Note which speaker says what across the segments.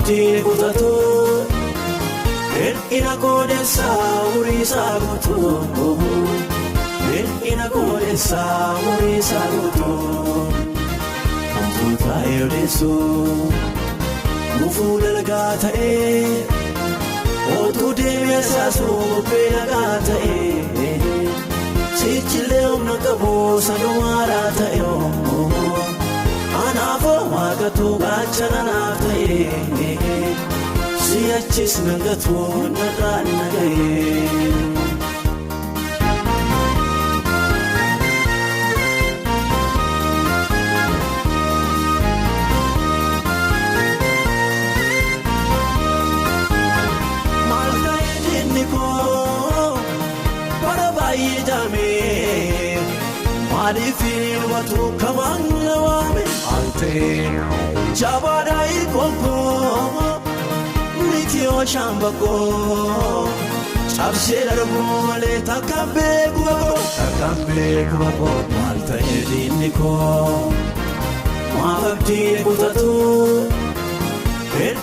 Speaker 1: abdii kutatu ina kodessa urisa gutu ina kodessa urisa gutu Mufuta yodesu Mufuda lagata Otu demesa so pelagata Sichile umnakabo sanuarata Anafo magatu gachananata Siyachis nangatu naganagaye Malifin watu kamanga wame ante Jabada ikoko Nikio shambako Chabshira rumole takambe kubako Malta ediniko Mababdi kutatu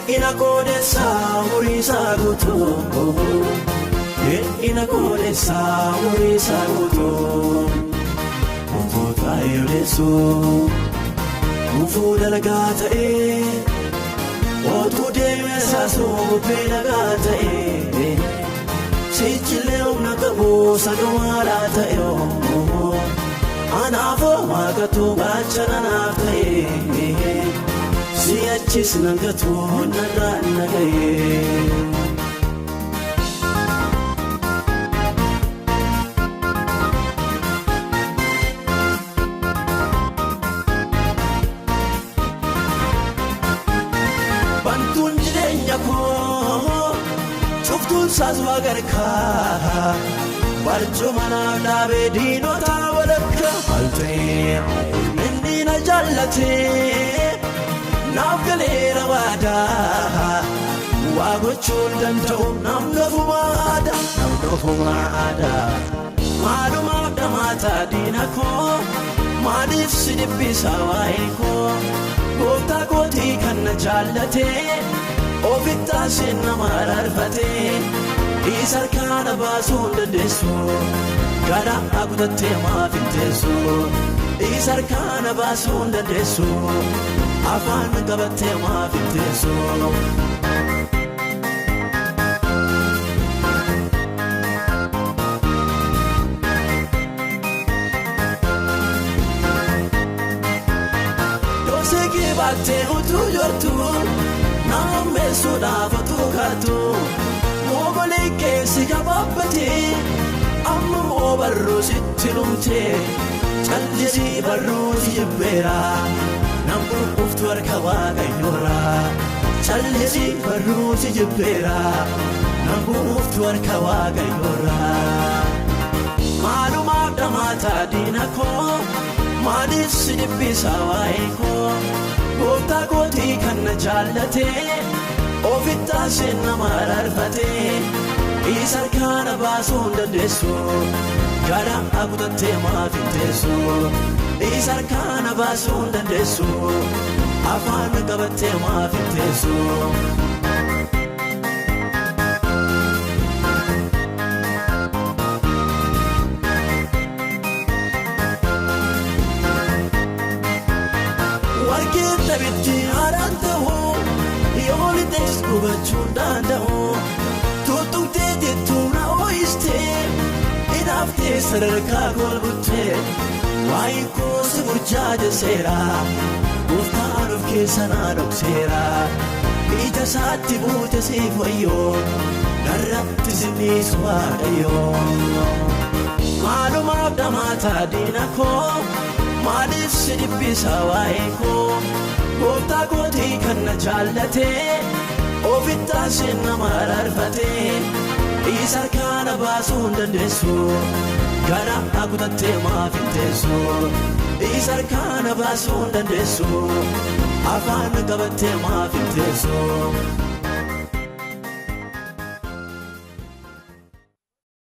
Speaker 1: Ina kodessa urisa gutu Ina kodessa urisa gutu Mufuta yodesu Mufuda lagata Otu demesa so pelagata Sichile umnakabo sanuarata Anafo magatu gachananata Siyachis nangatu naganagaye Sazwa garka Barjumana nabe dino tawalaka Halte Nindina jallate Nafgale rawada Wagochul danto namnafumada Maluma damata dinako Madif sidipisa waiko Gota goti kanna jallate Ofita sinna mararfate Isar kana basun dandesu Gara akutate maafintesu Isar kana basun dandesu Afaan qabate maafintesu Doseki bate utu yortu Name sudafa tukatu Mobale kesi kababate Amma mobarru sittilumte Chalisi barru sibbera Nambu uftu arkawa gayyora Chalisi barru sibbera Nambu uftu arkawa gayyora Maluma damata dinako Madis sidibbisa waiko Gota goti kanna jallate Ofita sinna mararfate Isar kana basun dandesu Gara akutate maafintesu Isar kana basun dandesu Afaan qabate maafintesu Bitti harantaho Yoli desku bachundandao Tutukte dituna oiste Inafte sararka golbutte Waiko sibujjaja sera Guftaanuf kesana doksera Ija saatti buute siifayyo Narratti sinnisu waaqayyo Maalumaaf damata dinako Madif sidibbisa waiko Gota goti kanna jallate Ofita sinna mararfate Isar kana basun dandesu Gara akutate maafintesu Isar kana basun dandesu Afaan qabate maafintesu